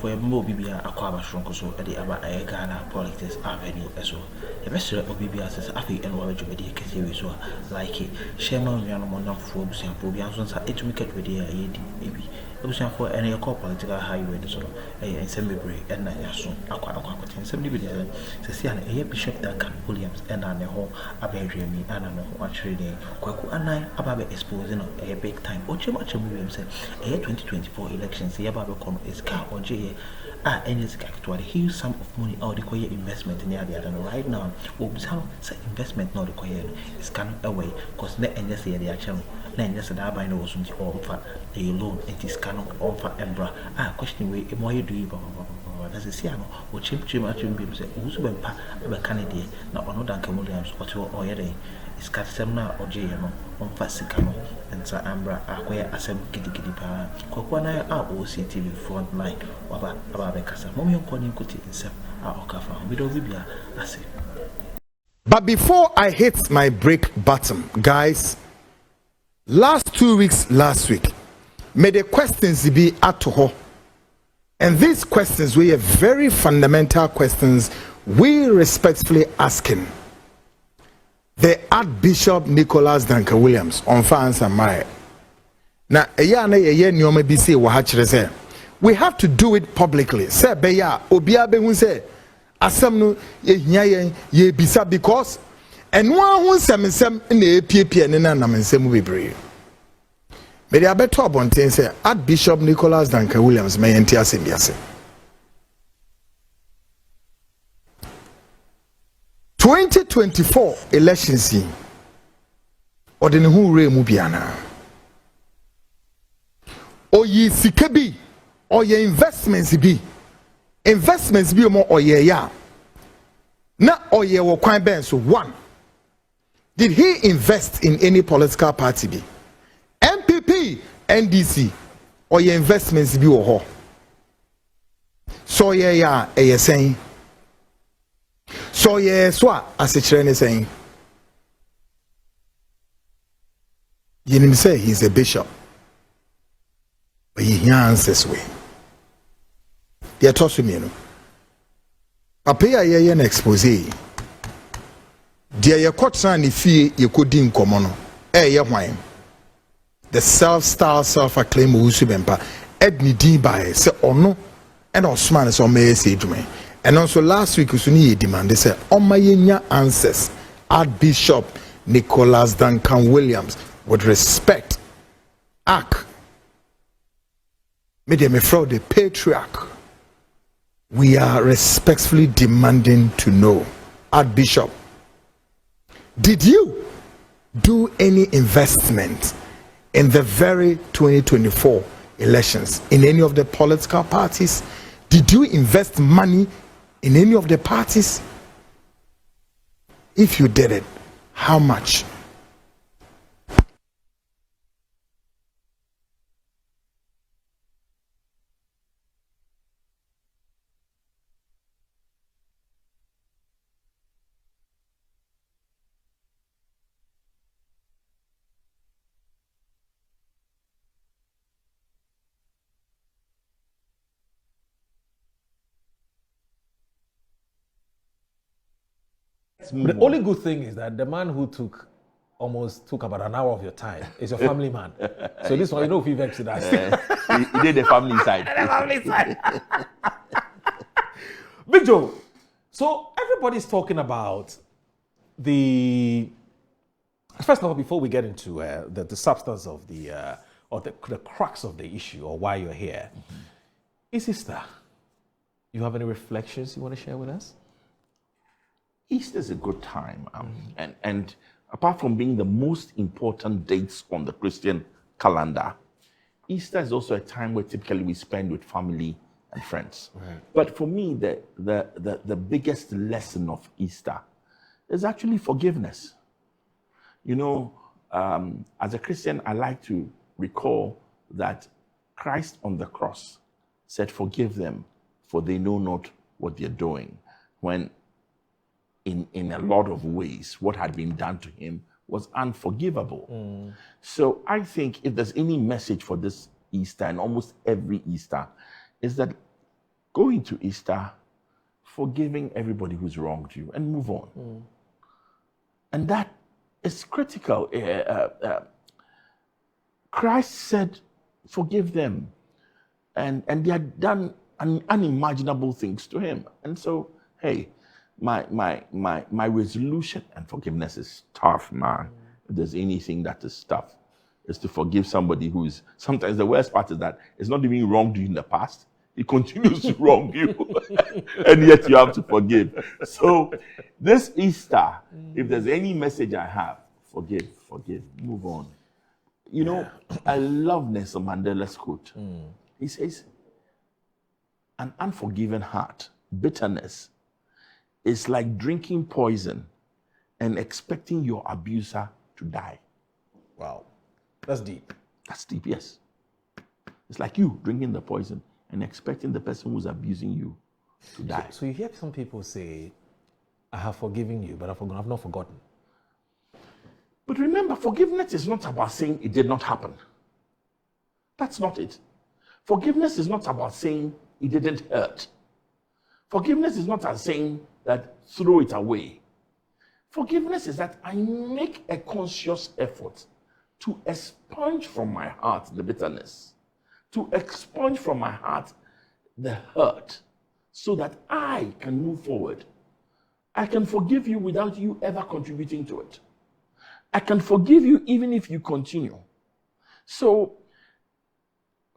for a mobile aqua shrunk so at the Ghana politics avenue as well. The best of BBS says, I think, and what you be a like it. Sherman, Yanamon, Forbes, and Provians are to make it with the maybe. It was for any political highway, so a semi-break and I soon aqua and 70 billion. Cecilia, a Bishop Duncan Williams, and I know about me, and I know what trading. Kwaku and I about exposing a big time. Ochimacha Williams said, a 2024 elections, the Ababacon is car or J. Any actually huge sum of money or require investment in the area. And right now, what investment not required is gone away because net and yes, the channel. Then yes, and I buy no soon for a loan, it is canon on for Embra. Question way, more you do, as a Siano, or chim beams, who's been pa of a Canadian, not one Duncan Williams, or two or day. It's got Semna or JMO on Fasicano and Sir Ambra, where I said giddy pa. Kokwana are OCTV front line, about the Casa, Mommy calling Kuti in Sep, our Okafa, widow Vibia, I say. But before I hit my break button, guys, last 2 weeks, last week, may the questions be at her. And these questions were very fundamental questions we respectfully asking the Archbishop Nicholas Duncan Williams on fans and my. Now, we have to do it publicly. Say, Beya, Obiabe who say, Asamno ye bisa because and one who sem in the APP and Nanaman we brave. But I bet top on things say Archbishop Nicholas Duncan Williams may enter Simbiase. 2024 elections or the who re mubiana. Or ye sikabi or ye investments be more or ye ya. Na or ye were quite ben so one. Did he invest in any political party be? MPP, NDC, or your investments be or so ye ya a saying. So ye swa as a trainer saying. You didn't say he's a bishop. But he answers way. They are tossing me, you know. Papa ye an expose. Dear your court son if you could dim common. Eh, wine. The self-style, self-acclaimed Usubempa, Edni D by say or no, and Osman is on may say to me. And also last week, Usuni demand they said, on my answers, Archbishop Nicholas Duncan Williams, with respect, Ark, made me fraud the patriarch. We are respectfully demanding to know, Archbishop, did you do any investment in the very 2024 elections in any of the political parties? Did you invest money in any of the parties? If you did it, how much? The only good thing is that the man who almost took about an hour of your time is your family man. So this one, you know, if he vexed that. He did the family side. The family side. Big Joe. So everybody's talking about the. First of all, before we get into the substance of the crux of the issue or why you're here, is Easter. You have any reflections you want to share with us? Easter is a good time, and apart from being the most important dates on the Christian calendar, Easter is also a time where typically we spend with family and friends. Right. But for me, the biggest lesson of Easter is actually forgiveness. You know, as a Christian, I like to recall that Christ on the cross said, "Forgive them, for they know not what they're doing." When in a lot of ways, what had been done to him was unforgivable. So I think if there's any message for this Easter and almost every Easter, is that go into Easter forgiving everybody who's wronged you and move on. And that is critical. Christ said, forgive them. And they had done unimaginable things to him. And so, hey, my resolution, and forgiveness is tough, man. If there's anything that is tough, is to forgive somebody who is, sometimes the worst part is that it's not even wronged you in the past. It continues to wrong you. And yet you have to forgive. So this Easter, if there's any message I have, forgive, move on. You know, I love Nelson Mandela's quote. He says, an unforgiven heart, bitterness, is like drinking poison and expecting your abuser to die. Wow. That's deep. That's deep, yes. It's like you drinking the poison and expecting the person who's abusing you to die. So you hear some people say, I have forgiven you, but I've not forgotten. But remember, forgiveness is not about saying it did not happen. That's not it. Forgiveness is not about saying it didn't hurt. Forgiveness is not about saying that throw it away. Forgiveness is that I make a conscious effort to expunge from my heart the bitterness, to expunge from my heart the hurt, so that I can move forward. I can forgive you without you ever contributing to it. I can forgive you even if you continue. So,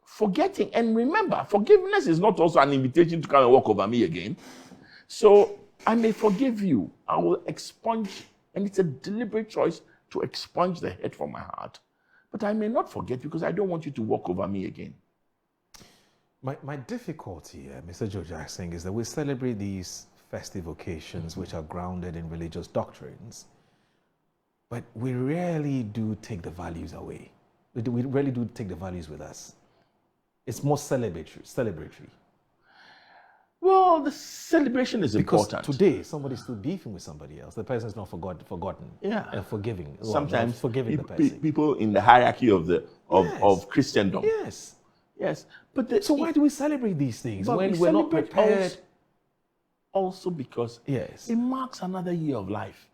forgetting, and remember, forgiveness is not also an invitation to come and walk over me again. So, I may forgive you. I will expunge, and it's a deliberate choice to expunge the hurt from my heart. But I may not forget because I don't want you to walk over me again. My difficulty, Mr. George Jackson, is that we celebrate these festive occasions which are grounded in religious doctrines, but we rarely do take the values away. We rarely do take the values with us. It's more celebratory. Well, the celebration is important. Because today, somebody's still beefing with somebody else. The person's not forgotten. Yeah. And forgiving. Sometimes forgiving the person. People in the hierarchy of Christendom. Yes. Yes. But so why do we celebrate these things when we're not prepared? Also because yes, it marks another year of life.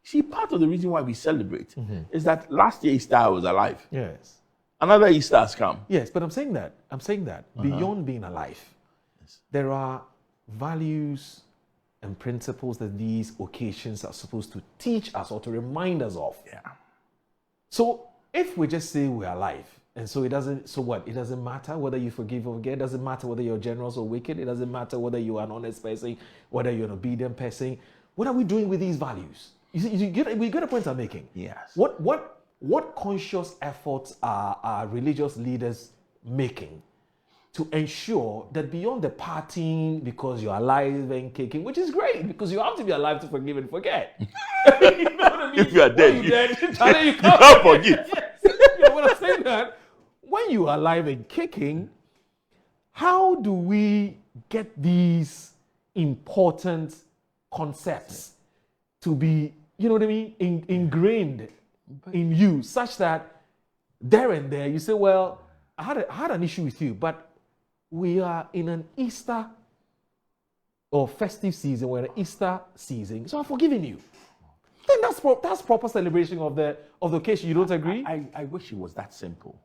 See, part of the reason why we celebrate is that last year Easter I was alive. Yes. Another Easter has come. Yes, but I'm saying that beyond being alive, there are values and principles that these occasions are supposed to teach us or to remind us of. Yeah. So if we just say we're alive, and so it doesn't, so what? It doesn't matter whether you forgive or forget. It doesn't matter whether you're generous or wicked. It doesn't matter whether you are an honest person, whether you're an obedient person. What are we doing with these values? We get a point I'm making. Yes. What conscious efforts are religious leaders making to ensure that beyond the partying because you're alive and kicking, which is great because you have to be alive to forgive and forget. You know what I mean? If you are dead, you can't forgive. Yes. When I say that, when you are alive and kicking, how do we get these important concepts to be, you know what I mean, ingrained in you, such that there and there you say, well, I had an issue with you, but we are in an Easter or festive season, we're in an Easter season, so I've forgiven you. Then that's proper celebration of the occasion. You don't agree? I wish it was that simple.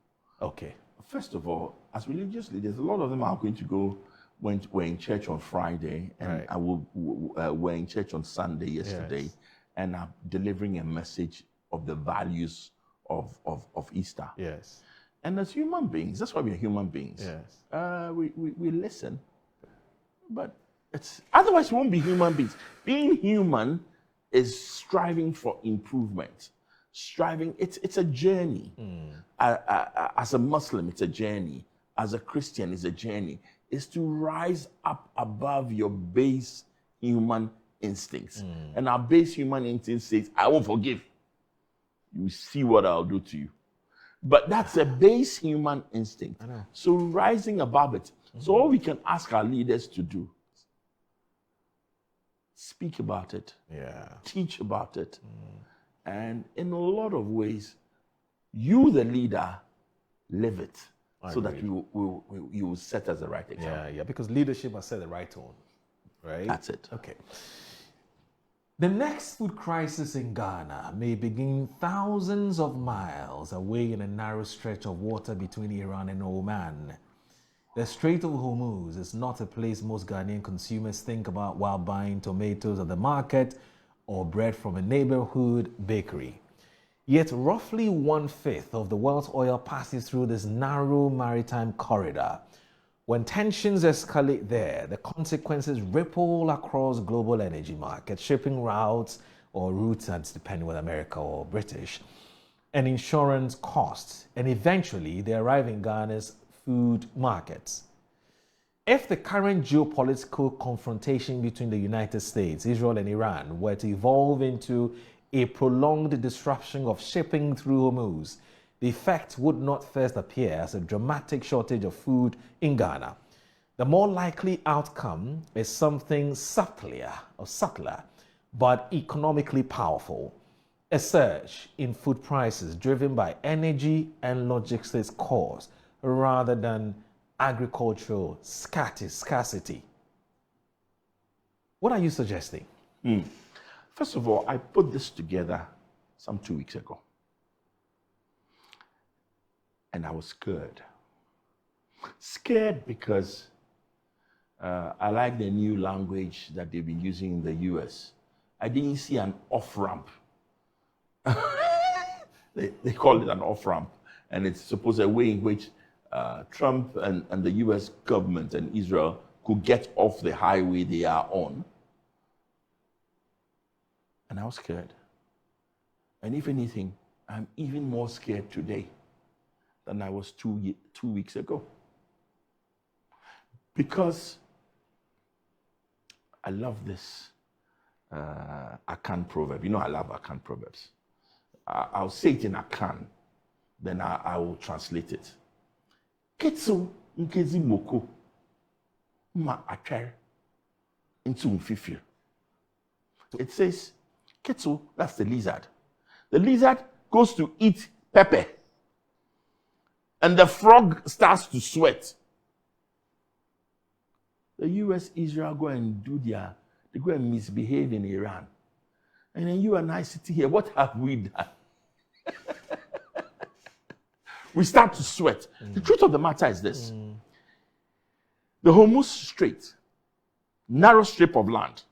Okay. First of all, as religious leaders, a lot of them are going to go when we're in church on Friday, and right. We're in church on Sunday yesterday, yes. And I'm delivering a message of the values of Easter. Yes. And as human beings, that's why we're human beings. Yes. We listen, but otherwise we won't be human beings. Being human is striving for improvement. It's a journey. As a Muslim, it's a journey. As a Christian, it's a journey. It's to rise up above your base human instincts. And our base human instinct says, I won't forgive. You see what I'll do to you. But that's a base human instinct. So rising above it. So all we can ask our leaders to do, speak about it. Yeah. Teach about it. And in a lot of ways, you, the leader, live it. so that you will set as the right example. Yeah, because leadership must set the right tone, right? That's it. Okay. The next food crisis in Ghana may begin thousands of miles away in a narrow stretch of water between Iran and Oman. The Strait of Hormuz is not a place most Ghanaian consumers think about while buying tomatoes at the market or bread from a neighborhood bakery. Yet roughly 1/5 of the world's oil passes through this narrow maritime corridor. When tensions escalate there, the consequences ripple across global energy markets, shipping routes or routes, that's depending on America or British, and insurance costs, and eventually they arrive in Ghana's food markets. If the current geopolitical confrontation between the United States, Israel, and Iran were to evolve into a prolonged disruption of shipping through Hormuz, the effect would not first appear as a dramatic shortage of food in Ghana. The more likely outcome is something subtler, but economically powerful. A surge in food prices driven by energy and logistics costs rather than agricultural scarcity. What are you suggesting? First of all, I put this together some 2 weeks ago. And I was scared. Scared because I like the new language that they've been using in the US. I didn't see an off-ramp. they call it an off-ramp. And it's supposed a way in which Trump and the US government and Israel could get off the highway they are on. And I was scared. And if anything, I'm even more scared today than I was 2 weeks ago. Because I love this Akan proverb. You know I love Akan proverbs. I'll say it in Akan, then I will translate it. Ketsu nkezi moko ma atwer into mfifir. It says, Ketsu, that's the lizard. The lizard goes to eat pepper. And the frog starts to sweat. The US, Israel go and they go and misbehave in Iran. And then you and I sitting here, what have we done? We start to sweat. The truth of the matter is this. The Hormuz Strait, narrow strip of land,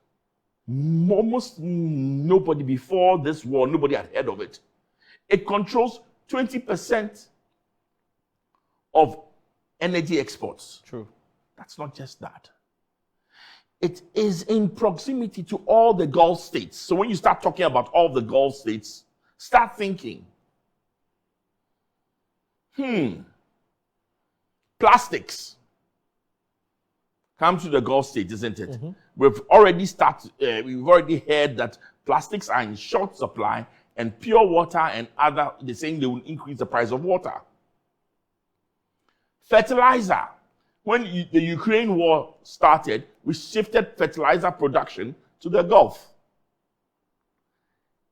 almost nobody before this war, nobody had heard of it. It controls 20% of energy exports. True. That's not just that. It is in proximity to all the Gulf states. So when you start talking about all the Gulf states, start thinking, plastics come to the Gulf states, isn't it? We've already heard that plastics are in short supply, and pure water and they're saying they will increase the price of water. Fertilizer. When the Ukraine war started, we shifted fertilizer production to the Gulf.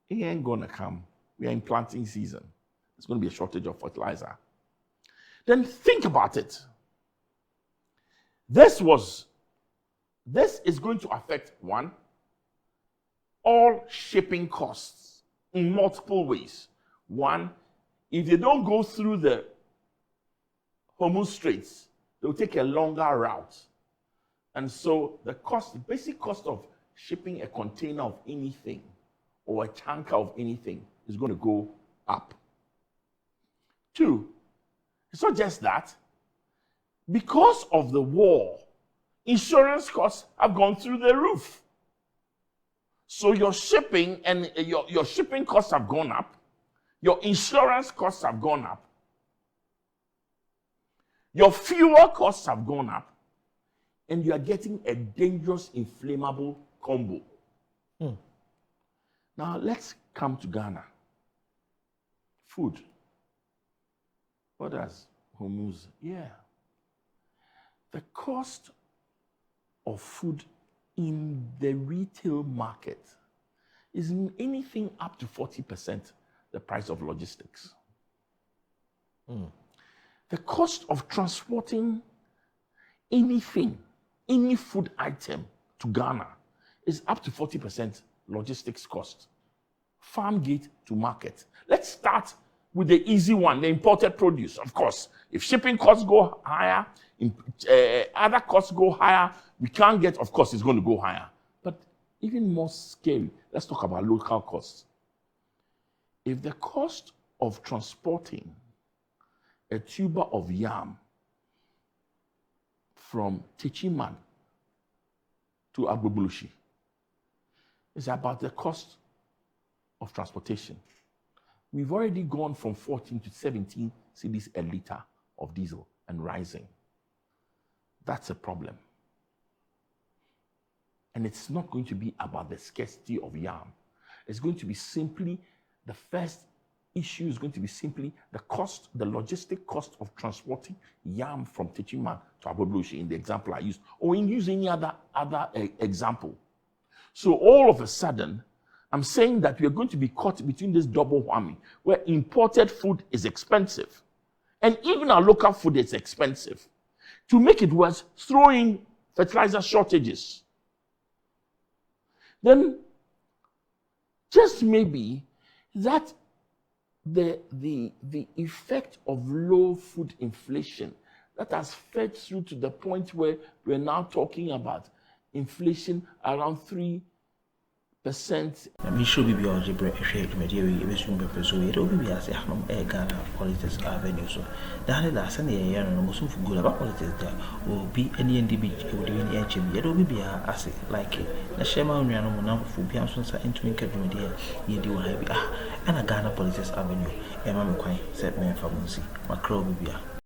It ain't gonna come. We are in planting season. There's going to be a shortage of fertilizer. Then think about it. This is going to affect, one, all shipping costs in multiple ways. One, if they don't go through the Hormuz Straits, they'll take a longer route. And so the basic cost of shipping a container of anything or a tanker of anything is going to go up. Two, it's not just that. Because of the war, insurance costs have gone through the roof. So your shipping and your shipping costs have gone up. Your insurance costs have gone up. Your fuel costs have gone up. And you are getting a dangerous, inflammable combo. Now, let's come to Ghana. Food. What does Hormuz? Yeah. The cost of food in the retail market is anything up to 40% the price of logistics. the cost of transporting anything, any food item to Ghana is up to 40% logistics cost. Farm gate to market. Let's start with the easy one, the imported produce. Of course, if shipping costs go higher, other costs go higher, we can't get, of course, it's going to go higher. But even more scary, let's talk about local costs. If the cost of transporting a tuber of yam from Techiman to Agbobulushi is about the cost of transportation, we've already gone from 14 to 17 cedis a litre of diesel and rising. That's a problem. And it's not going to be about the scarcity of yam. It's going to be simply, the first issue is going to be simply the cost, the logistic cost of transporting yam from Techiman to Agbobulushi in the example I used, or in use any other example. So all of a sudden, I'm saying that we are going to be caught between this double whammy, where imported food is expensive, and even our local food is expensive. To make it worse, throw in fertilizer shortages. Then, just maybe that the effect of low food inflation that has fed through to the point where we're now talking about inflation around 3%. I'm sure we be algebra if you media we soon be persuaded or be as a Ghana politics avenue. So that last and the year and most of good about politics there will be any NDB would be any HM. Yet will be a asset like it. The Shema Union number for Biansons are entering media, ye do have and a Ghana politics avenue. Emma McQuay said me for Munsi, Macro Bibia.